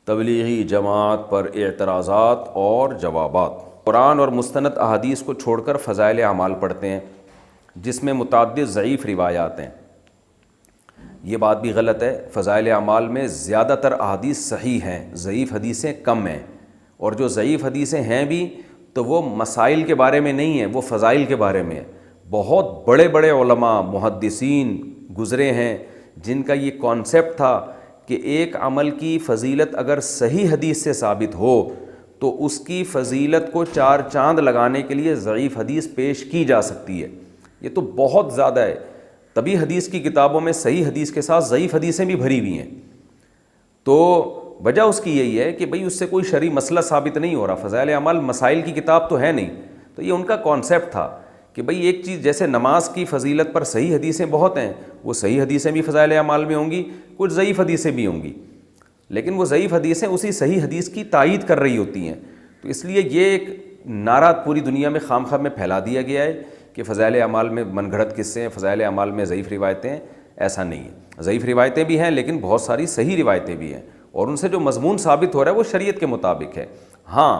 تبلیغی جماعت پر اعتراضات اور جوابات۔ قرآن اور مستند احادیث کو چھوڑ کر فضائل اعمال پڑھتے ہیں جس میں متعدد ضعیف روایات ہیں۔ یہ بات بھی غلط ہے، فضائل اعمال میں زیادہ تر احادیث صحیح ہیں، ضعیف حدیثیں کم ہیں، اور جو ضعیف حدیثیں ہیں بھی تو وہ مسائل کے بارے میں نہیں ہیں، وہ فضائل کے بارے میں ہیں۔ بہت بڑے بڑے علماء محدثین گزرے ہیں جن کا یہ کانسیپٹ تھا کہ ایک عمل کی فضیلت اگر صحیح حدیث سے ثابت ہو تو اس کی فضیلت کو چار چاند لگانے کے لیے ضعیف حدیث پیش کی جا سکتی ہے۔ یہ تو بہت زیادہ ہے، تبھی حدیث کی کتابوں میں صحیح حدیث کے ساتھ ضعیف حدیثیں بھی بھری ہوئی ہیں۔ تو وجہ اس کی یہی ہے کہ بھئی اس سے کوئی شرعی مسئلہ ثابت نہیں ہو رہا، فضائل اعمال مسائل کی کتاب تو ہے نہیں۔ تو یہ ان کا کانسیپٹ تھا کہ بھئی ایک چیز جیسے نماز کی فضیلت پر صحیح حدیثیں بہت ہیں، وہ صحیح حدیثیں بھی فضائل اعمال میں ہوں گی، کچھ ضعیف حدیثیں بھی ہوں گی، لیکن وہ ضعیف حدیثیں اسی صحیح حدیث کی تائید کر رہی ہوتی ہیں۔ تو اس لیے یہ ایک نعرہ پوری دنیا میں خام خواہ میں پھیلا دیا گیا ہے کہ فضائل اعمال میں من گھڑت قصے ہیں، فضائل اعمال میں ضعیف روایتیں ہیں۔ ایسا نہیں ہے، ضعیف روایتیں بھی ہیں لیکن بہت ساری صحیح روایتیں بھی ہیں، اور ان سے جو مضمون ثابت ہو رہا ہے وہ شریعت کے مطابق ہے۔ ہاں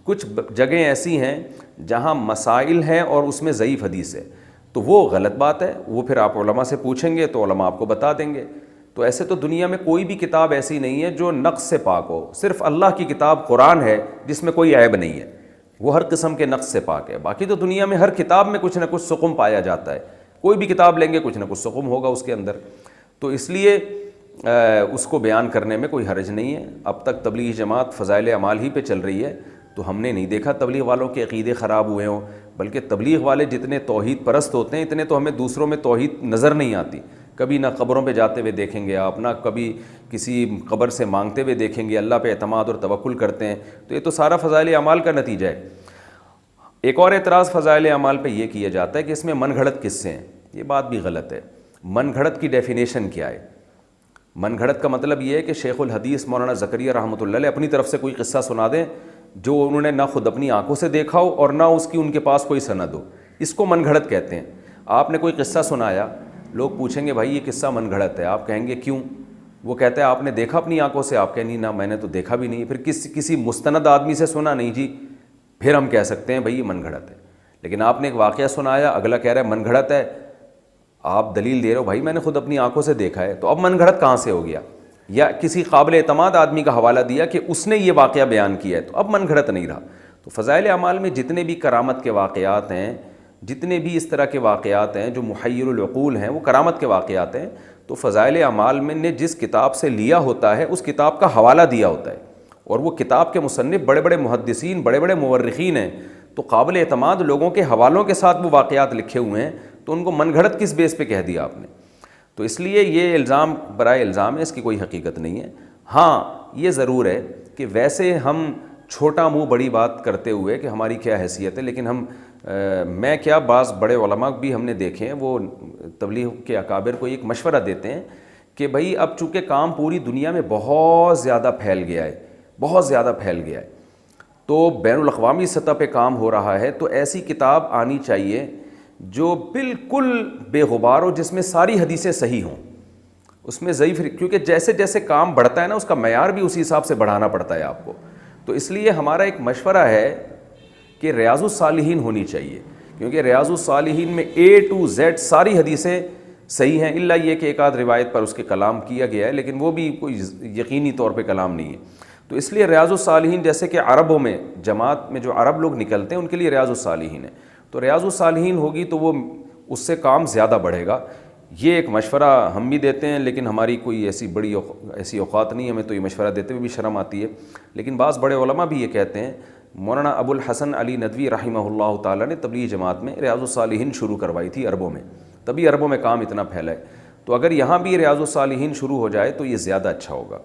کچھ جگہیں ایسی ہیں جہاں مسائل ہیں اور اس میں ضعیف حدیث ہے، تو وہ غلط بات ہے، وہ پھر آپ علماء سے پوچھیں گے تو علماء آپ کو بتا دیں گے۔ تو ایسے تو دنیا میں کوئی بھی کتاب ایسی نہیں ہے جو نقص سے پاک ہو، صرف اللہ کی کتاب قرآن ہے جس میں کوئی عیب نہیں ہے، وہ ہر قسم کے نقص سے پاک ہے۔ باقی تو دنیا میں ہر کتاب میں کچھ نہ کچھ سقم پایا جاتا ہے، کوئی بھی کتاب لیں گے کچھ نہ کچھ سقم ہوگا اس کے اندر، تو اس لیے اس کو بیان کرنے میں کوئی حرج نہیں ہے۔ اب تک تبلیغی جماعت فضائل اعمال ہی پہ چل رہی ہے، تو ہم نے نہیں دیکھا تبلیغ والوں کے عقیدے خراب ہوئے ہوں، بلکہ تبلیغ والے جتنے توحید پرست ہوتے ہیں اتنے تو ہمیں دوسروں میں توحید نظر نہیں آتی۔ کبھی نہ قبروں پہ جاتے ہوئے دیکھیں گے آپ، نہ کبھی کسی قبر سے مانگتے ہوئے دیکھیں گے، اللہ پہ اعتماد اور توکل کرتے ہیں، تو یہ تو سارا فضائل اعمال کا نتیجہ ہے۔ ایک اور اعتراض فضائل اعمال پہ یہ کیا جاتا ہے کہ اس میں من گھڑت قصے ہیں۔ یہ بات بھی غلط ہے۔ من گھڑت کی ڈیفینیشن کیا ہے؟ من گھڑت کا مطلب یہ ہے کہ شیخ الحدیث مولانا زکریا رحمۃ اللہ علیہ اپنی طرف سے کوئی قصہ سنا دیں جو انہوں نے نہ خود اپنی آنکھوں سے دیکھا ہو اور نہ اس کی ان کے پاس کوئی سند ہو، اس کو من گھڑت کہتے ہیں۔ آپ نے کوئی قصہ سنایا، لوگ پوچھیں گے بھائی یہ قصہ من گھڑت ہے، آپ کہیں گے کیوں؟ وہ کہتا ہے آپ نے دیکھا اپنی آنکھوں سے؟ آپ کہیں نہیں نہ میں نے تو دیکھا بھی نہیں۔ پھر کسی مستند آدمی سے سنا؟ نہیں جی، پھر ہم کہہ سکتے ہیں بھائی یہ من گھڑت ہے۔ لیکن آپ نے ایک واقعہ سنایا، اگلا کہہ رہا ہے من گھڑت ہے، آپ دلیل دے رہے ہو بھائی میں نے خود اپنی آنکھوں سے دیکھا ہے، تو اب من گھڑت کہاں سے ہو گیا؟ یا کسی قابل اعتماد آدمی کا حوالہ دیا کہ اس نے یہ واقعہ بیان کیا ہے، تو اب من گھڑت نہیں رہا۔ تو فضائل اعمال میں جتنے بھی کرامت کے واقعات ہیں، جتنے بھی اس طرح کے واقعات ہیں جو محیر العقول ہیں، وہ کرامت کے واقعات ہیں، تو فضائل اعمال میں نے جس کتاب سے لیا ہوتا ہے اس کتاب کا حوالہ دیا ہوتا ہے، اور وہ کتاب کے مصنف بڑے بڑے محدثین، بڑے بڑے مورخین ہیں، تو قابل اعتماد لوگوں کے حوالوں کے ساتھ وہ واقعات لکھے ہوئے ہیں، تو ان کو من گھڑت کس بیس پہ کہہ دیا آپ نے؟ تو اس لیے یہ الزام برائے الزام ہے، اس کی کوئی حقیقت نہیں ہے۔ ہاں یہ ضرور ہے کہ ویسے ہم چھوٹا منہ بڑی بات کرتے ہوئے کہ ہماری کیا حیثیت ہے، لیکن میں کیا بعض بڑے علماء بھی ہم نے دیکھے ہیں، وہ تبلیغ کے اکابر کو ایک مشورہ دیتے ہیں کہ بھائی اب چونکہ کام پوری دنیا میں بہت زیادہ پھیل گیا ہے، بہت زیادہ پھیل گیا ہے، تو بین الاقوامی سطح پہ کام ہو رہا ہے، تو ایسی کتاب آنی چاہیے جو بالکل بے غبار ہو، جس میں ساری حدیثیں صحیح ہوں، اس میں ضعیف، کیونکہ جیسے جیسے کام بڑھتا ہے نا اس کا معیار بھی اسی حساب سے بڑھانا پڑتا ہے آپ کو۔ تو اس لیے ہمارا ایک مشورہ ہے کہ ریاض الصالحین ہونی چاہیے، کیونکہ ریاض الصالحین میں A to Z ساری حدیثیں صحیح ہیں، الا یہ کہ ایک آدھ روایت پر اس کے کلام کیا گیا ہے، لیکن وہ بھی کوئی یقینی طور پہ کلام نہیں ہے۔ تو اس لیے ریاض الصالحین جیسے کہ عربوں میں جماعت میں جو عرب لوگ نکلتے ہیں ان کے لیے ریاض الصالحین ہے، تو ریاض الصالحین ہوگی تو وہ اس سے کام زیادہ بڑھے گا۔ یہ ایک مشورہ ہم بھی دیتے ہیں، لیکن ہماری کوئی ایسی اوقات نہیں، ہمیں تو یہ مشورہ دیتے ہوئے بھی شرم آتی ہے۔ لیکن بعض بڑے علماء بھی یہ کہتے ہیں، مولانا ابو الحسن علی ندوی رحمہ اللہ تعالیٰ نے تبلیغ جماعت میں ریاض الصالحین شروع کروائی تھی عربوں میں، تبھی عربوں میں کام اتنا پھیلا ہے، تو اگر یہاں بھی ریاض الصالحین شروع ہو جائے تو یہ زیادہ اچھا ہوگا۔